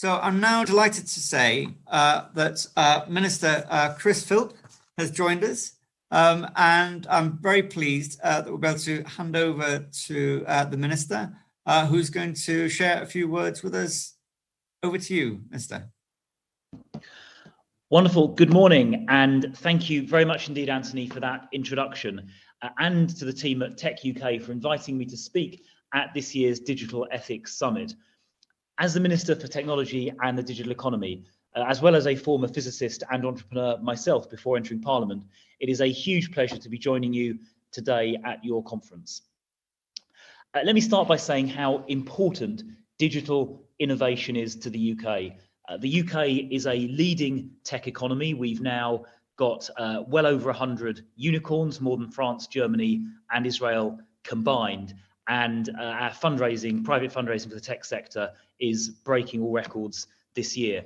So I'm now delighted to say that Minister Chris Philp has joined us, and I'm very pleased that we'll be able to hand over to the Minister, who's going to share a few words with us. Over to you, Minister. Wonderful. Good morning, and thank you very much indeed, Anthony, for that introduction, and to the team at Tech UK for inviting me to speak at this year's Digital Ethics Summit. As the Minister for Technology and the Digital Economy, as well as a former physicist and entrepreneur myself before entering Parliament, it is a huge pleasure to be joining you today at your conference. Let me start by saying how important digital innovation is to the UK. The UK is a leading tech economy. We've now got well over 100 unicorns, more than France, Germany, and Israel combined. And our fundraising, private fundraising for the tech sector is breaking all records this year.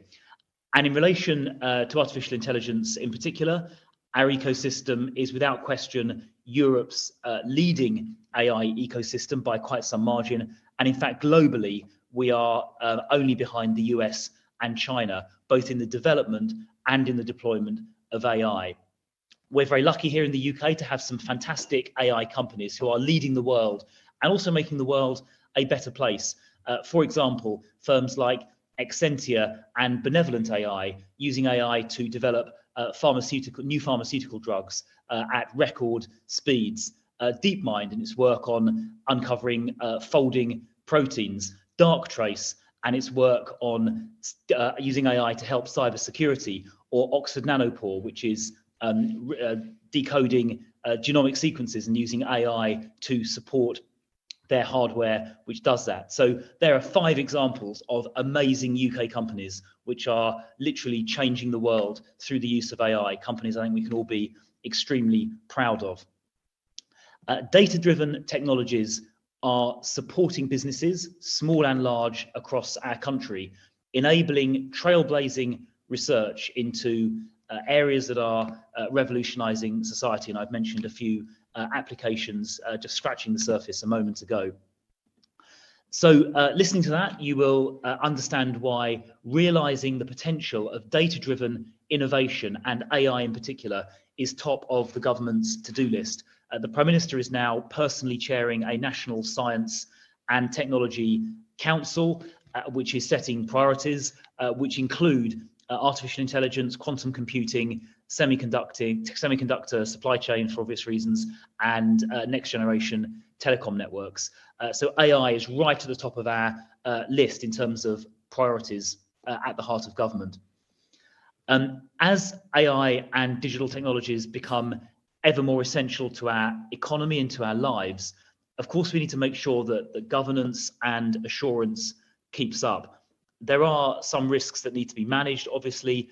And in relation to artificial intelligence in particular, our ecosystem is without question Europe's leading AI ecosystem by quite some margin. And in fact, globally, we are only behind the US and China, both in the development and in the deployment of AI. We're very lucky here in the UK to have some fantastic AI companies who are leading the world and also making the world a better place. For example, firms like Excentia and Benevolent AI, using AI to develop new pharmaceutical drugs at record speeds. DeepMind in its work on uncovering folding proteins. Darktrace and its work on using AI to help cybersecurity, or Oxford Nanopore, which is decoding genomic sequences and using AI to support their hardware, which does that. So there are 5 examples of amazing UK companies which are literally changing the world through the use of AI, companies I think we can all be extremely proud of. Data-driven technologies are supporting businesses, small and large, across our country, enabling trailblazing research into areas that are revolutionizing society. And I've mentioned a few applications just scratching the surface a moment ago. So listening to that, you will understand why realizing the potential of data-driven innovation, and AI in particular, is top of the government's to-do list. The Prime Minister is now personally chairing a National Science and Technology Council, which is setting priorities, which include artificial intelligence, quantum computing, semiconductor supply chain for obvious reasons, and next generation telecom networks. So AI is right at the top of our list in terms of priorities at the heart of government. As AI and digital technologies become ever more essential to our economy and to our lives, of course we need to make sure that the governance and assurance keeps up. There are some risks that need to be managed, obviously,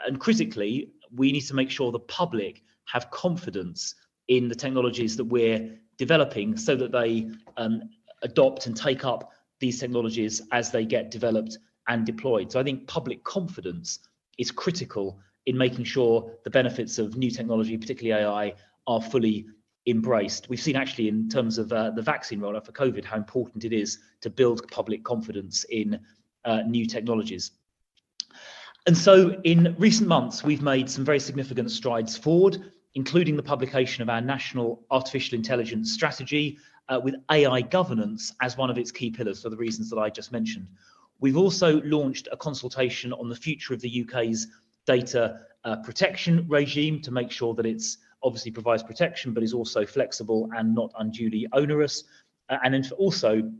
and critically, we need to make sure the public have confidence in the technologies that we're developing so that they adopt and take up these technologies as they get developed and deployed. So I think public confidence is critical in making sure the benefits of new technology, particularly AI, are fully embraced. We've seen actually in terms of the vaccine rollout for COVID, how important it is to build public confidence in new technologies. And so in recent months, we've made some very significant strides forward, including the publication of our National Artificial Intelligence Strategy, with AI governance as one of its key pillars for the reasons that I just mentioned. We've also launched a consultation on the future of the UK's data protection regime to make sure that it's obviously provides protection, but is also flexible and not unduly onerous. And then also,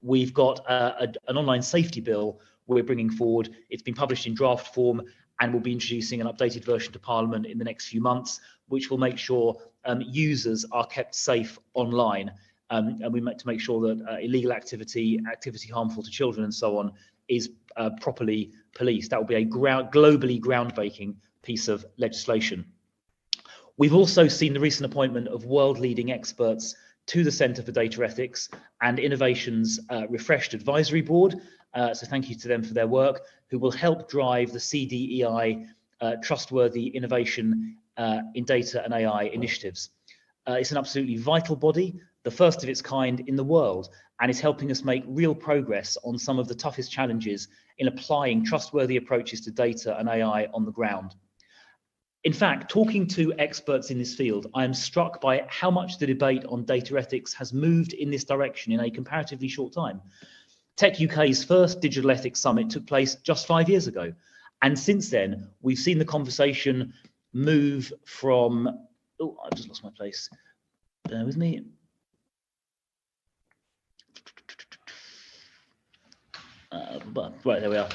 we've got an online safety bill we're bringing forward. It's been published in draft form, and we'll be introducing an updated version to Parliament in the next few months, which will make sure users are kept safe online. And we meant to make sure that illegal activity harmful to children and so on is properly policed. That will be a globally groundbreaking piece of legislation. We've also seen the recent appointment of world-leading experts to the Centre for Data Ethics and Innovation's refreshed advisory board. So thank you to them for their work, who will help drive the CDEI trustworthy innovation in data and AI initiatives. It's an absolutely vital body the first of its kind in the world, and is helping us make real progress on some of the toughest challenges in applying trustworthy approaches to data and AI on the ground. In fact, talking to experts in this field, I am struck by how much the debate on data ethics has moved in this direction in a comparatively short time. Tech UK's first Digital Ethics Summit took place just 5 years ago. And since then, we've seen the conversation move from, oh, I've just lost my place. Bear with me. Right, there we are.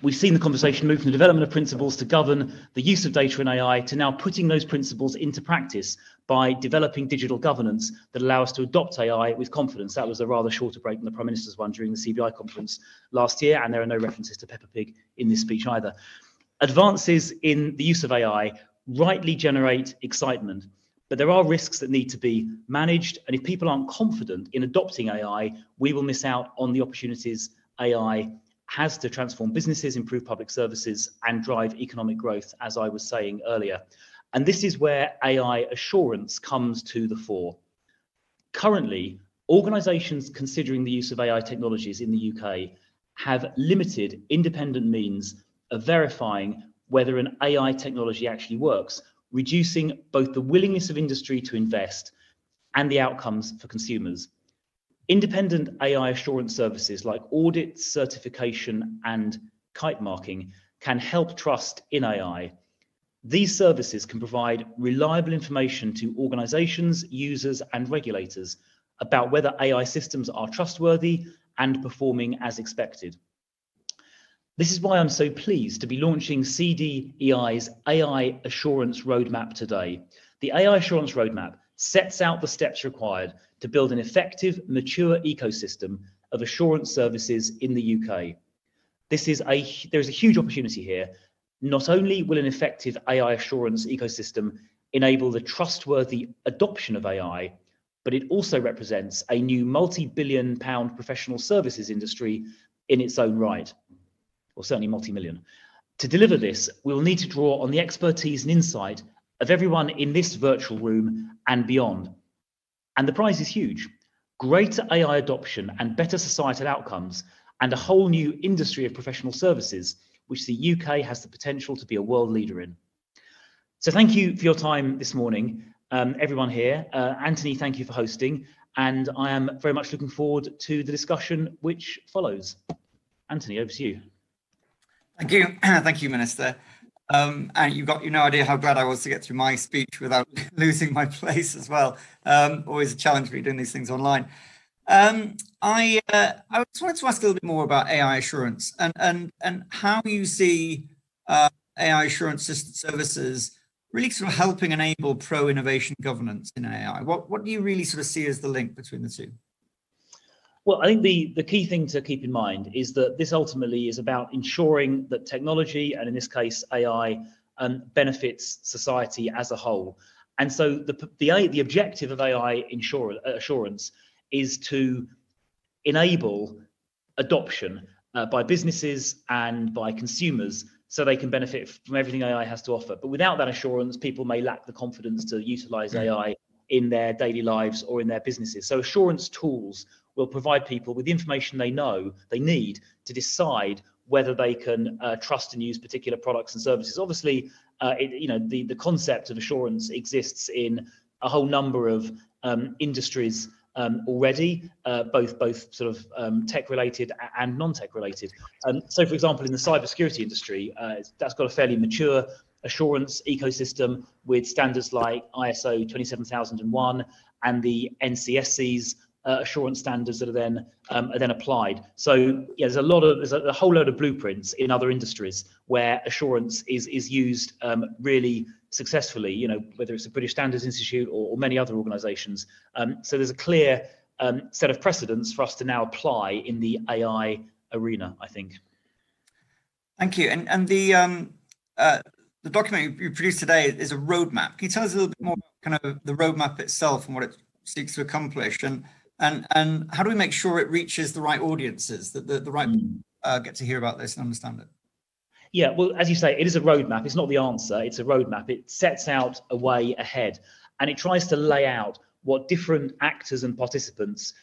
We've seen the conversation move from the development of principles to govern the use of data and AI to now putting those principles into practice by developing digital governance that allow us to adopt AI with confidence. That was a rather shorter break than the Prime Minister's one during the CBI conference last year, and there are no references to Peppa Pig in this speech either. Advances in the use of AI rightly generate excitement, but there are risks that need to be managed, and if people aren't confident in adopting AI, we will miss out on the opportunities AI has to transform businesses, improve public services, and drive economic growth, as I was saying earlier. And this is where AI assurance comes to the fore. Currently, organisations considering the use of AI technologies in the UK have limited independent means of verifying whether an AI technology actually works, reducing both the willingness of industry to invest and the outcomes for consumers. Independent AI assurance services like audit, certification, and kite marking can help trust in AI. These services can provide reliable information to organizations, users, and regulators about whether AI systems are trustworthy and performing as expected. This is why I'm so pleased to be launching CDEI's AI Assurance Roadmap today. The AI Assurance Roadmap sets out the steps required to build an effective, mature ecosystem of assurance services in the UK. There is a huge opportunity here. Not only will an effective AI assurance ecosystem enable the trustworthy adoption of AI, but it also represents a new multi-billion-pound professional services industry in its own right, or certainly multi-million. To deliver this, we will need to draw on the expertise and insight of everyone in this virtual room and beyond. And the prize is huge. Greater AI adoption and better societal outcomes, and a whole new industry of professional services, which the UK has the potential to be a world leader in. So thank you for your time this morning, everyone here. Anthony, thank you for hosting, and I am very much looking forward to the discussion which follows. Anthony, over to you. Thank you. Thank you, Minister. And you've got no idea how glad I was to get through my speech without losing my place as well. Always a challenge for you doing these things online. I just wanted to ask a little bit more about AI assurance and how you see AI assurance services really sort of helping enable pro-innovation governance in AI. What do you really sort of see as the link between the two? Well, I think the key thing to keep in mind is that this ultimately is about ensuring that technology, and in this case AI, benefits society as a whole. And so the objective of AI assurance is to enable adoption by businesses and by consumers so they can benefit from everything AI has to offer. But without that assurance, people may lack the confidence to utilize AI in their daily lives or in their businesses. So assurance tools will provide people with the information they need to decide whether they can trust and use particular products and services. Obviously, the concept of assurance exists in a whole number of industries already, both sort of tech-related and non-tech related. So, for example, in the cybersecurity industry, that's got a fairly mature assurance ecosystem with standards like ISO 27001 and the NCSC's assurance standards that are then applied. So yeah, there's a whole load of blueprints in other industries where assurance is used really successfully, whether it's the British Standards Institute or many other organizations. So there's a clear set of precedents for us to now apply in the AI arena, I think. Thank you. And the document you produced today is a roadmap. Can you tell us a little bit more about kind of the roadmap itself and what it seeks to accomplish, and how do we make sure it reaches the right audiences, that the right people get to hear about this and understand it? Yeah, well, as you say, it is a roadmap. It's not the answer. It's a roadmap. It sets out a way ahead, and it tries to lay out what different actors and participants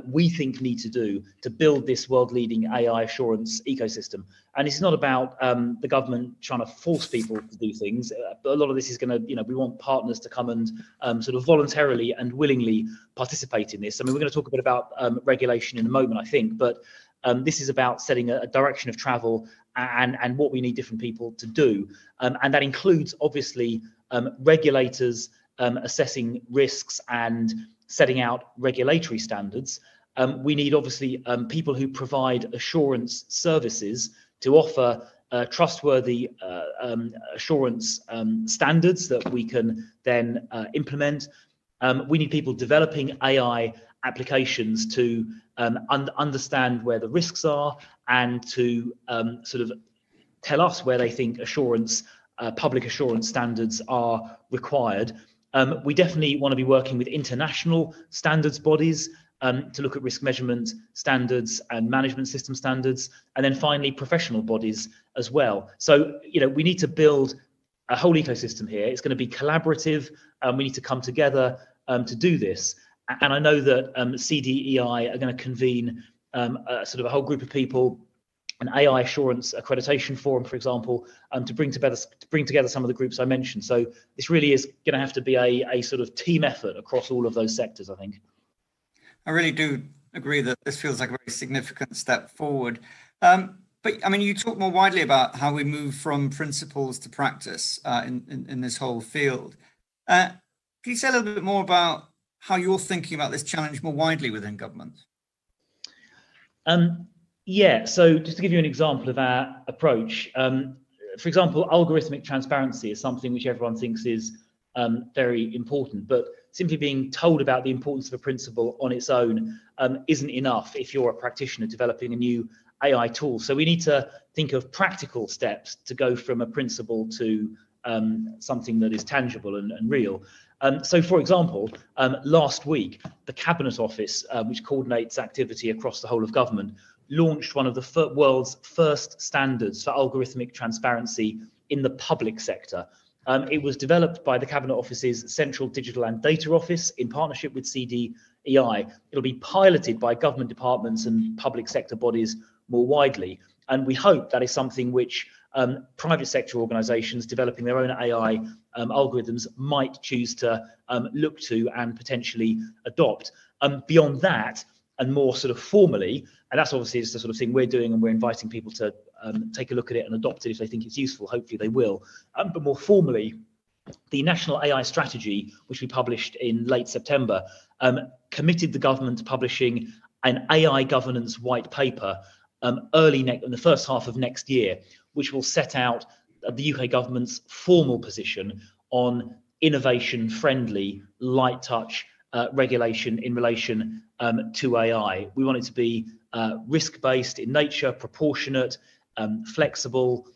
we think need to do to build this world-leading AI assurance ecosystem. And it's not about the government trying to force people to do things, but a lot of this is going to, we want partners to come and sort of voluntarily and willingly participate in this. I mean, we're going to talk a bit about regulation in a moment, I think, but this is about setting a direction of travel and what we need different people to do. And that includes, obviously, regulators assessing risks and setting out regulatory standards. We need, obviously, people who provide assurance services to offer trustworthy assurance standards that we can then implement. We need people developing AI applications to understand where the risks are and to sort of tell us where they think assurance, public assurance standards are required. We definitely want to be working with international standards bodies to look at risk measurement standards and management system standards, and then finally professional bodies as well. So, we need to build a whole ecosystem here. It's going to be collaborative. We need to come together to do this. And I know that CDEI are going to convene sort of a whole group of people, an AI assurance accreditation forum, for example, to bring together some of the groups I mentioned. So this really is going to have to be a sort of team effort across all of those sectors, I think. I really do agree that this feels like a very significant step forward. But I mean, you talk more widely about how we move from principles to practice in this whole field. Can you say a little bit more about how you're thinking about this challenge more widely within government? Yeah, so just to give you an example of our approach, for example, algorithmic transparency is something which everyone thinks is very important, but simply being told about the importance of a principle on its own isn't enough if you're a practitioner developing a new AI tool. So we need to think of practical steps to go from a principle to something that is tangible and real. So, for example, last week, the Cabinet Office, which coordinates activity across the whole of government, launched one of the world's first standards for algorithmic transparency in the public sector. It was developed by the Cabinet Office's Central Digital and Data Office in partnership with CDEI. It'll be piloted by government departments and public sector bodies more widely. And we hope that is something which private sector organisations developing their own AI algorithms might choose to look to and potentially adopt. Beyond that, and more sort of formally, and that's obviously is the sort of thing we're doing, and we're inviting people to take a look at it and adopt it if they think it's useful. Hopefully they will. But more formally, the National AI Strategy, which we published in late September, committed the government to publishing an AI governance white paper in the first half of next year, which will set out the UK government's formal position on innovation-friendly, light touch regulation in relation to AI. We want it to be risk-based in nature, proportionate, flexible,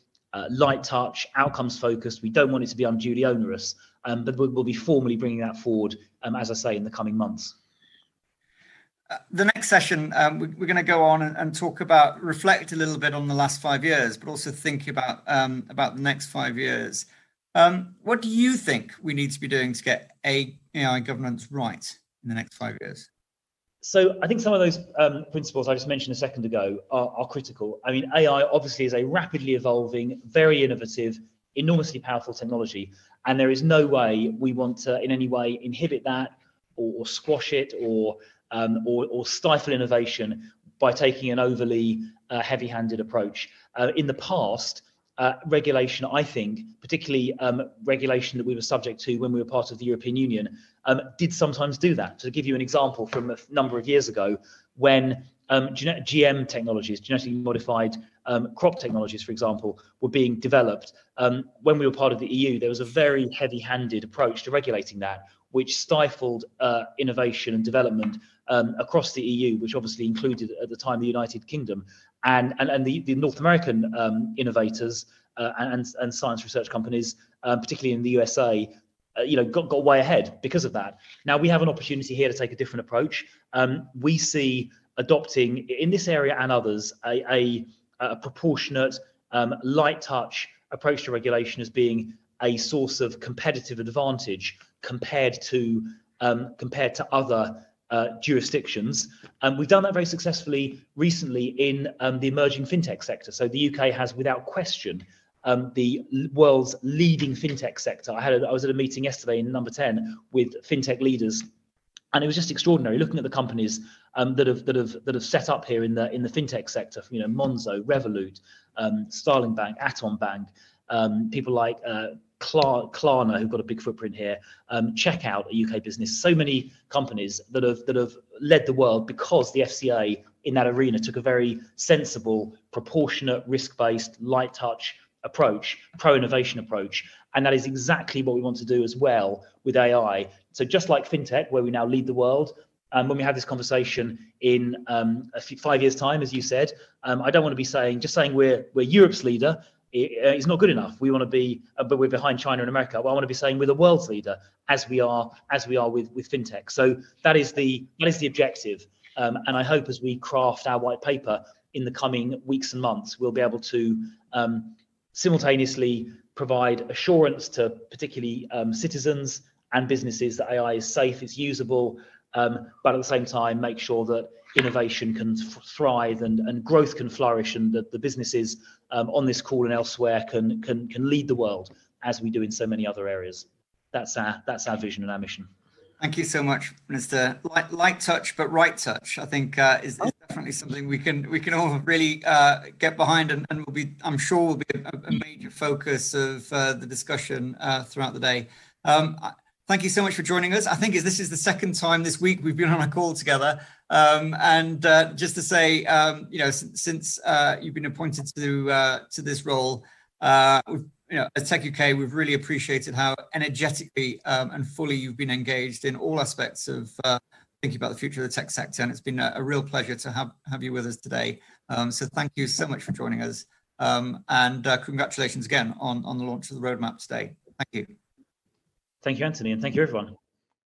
light touch, outcomes focused. We don't want it to be unduly onerous, but we'll be formally bringing that forward, as I say, in the coming months. The next session, we're going to go on and reflect a little bit on the last 5 years, but also think about the next 5 years. What do you think we need to be doing to get AI governance right in the next 5 years? So I think some of those principles I just mentioned a second ago are critical. I mean, AI obviously is a rapidly evolving, very innovative, enormously powerful technology, and there is no way we want to in any way inhibit that or squash it or stifle innovation by taking an overly heavy-handed approach. In the past, regulation, I think, particularly regulation that we were subject to when we were part of the European Union, did sometimes do that. To give you an example from a number of years ago, when GM technologies, genetically modified crop technologies, for example, were being developed, when we were part of the EU, there was a very heavy-handed approach to regulating that, which stifled innovation and development across the EU, which obviously included at the time the United Kingdom, and the North American innovators and science research companies, particularly in the USA, got way ahead because of that. Now we have an opportunity here to take a different approach. We see adopting in this area and others a proportionate, light touch approach to regulation as being a source of competitive advantage compared to compared to other jurisdictions. We've done that very successfully recently in the emerging fintech sector. So the UK has, without question, the world's leading fintech sector. I was at a meeting yesterday in number 10 with fintech leaders, and it was just extraordinary looking at the companies that have set up here in the fintech sector. You know, Monzo, Revolut, Starling Bank, Atom Bank, people like Klarna, who've got a big footprint here, Checkout, a UK business. So many companies that have led the world because the FCA in that arena took a very sensible, proportionate, risk-based, light touch approach, pro-innovation approach. And that is exactly what we want to do as well with AI. So just like fintech, where we now lead the world, when we have this conversation in 5 years' time, as you said, I don't want to be saying we're Europe's leader. It's not good enough. We want to be, but we're behind China and America. Well, I want to be saying we're the world's leader, as we are with fintech. So that is the objective. And I hope as we craft our white paper in the coming weeks and months, we'll be able to simultaneously provide assurance to particularly citizens and businesses that AI is safe, it's usable, but at the same time make sure that innovation can thrive and growth can flourish, and that the businesses on this call and elsewhere can lead the world as we do in so many other areas. That's our vision and our mission. Thank you so much, Minister. Light touch, but right touch, I think is definitely something we can all really get behind, and will be, I'm sure, will be a major focus of the discussion throughout the day. Thank you so much for joining us. I think this is the second time this week we've been on a call together, and just to say, since you've been appointed to this role, at Tech UK, we've really appreciated how energetically and fully you've been engaged in all aspects of thinking about the future of the tech sector, and it's been a real pleasure to have you with us today. So thank you so much for joining us, and congratulations again on the launch of the roadmap today. Thank you. Thank you, Anthony, and thank you, everyone.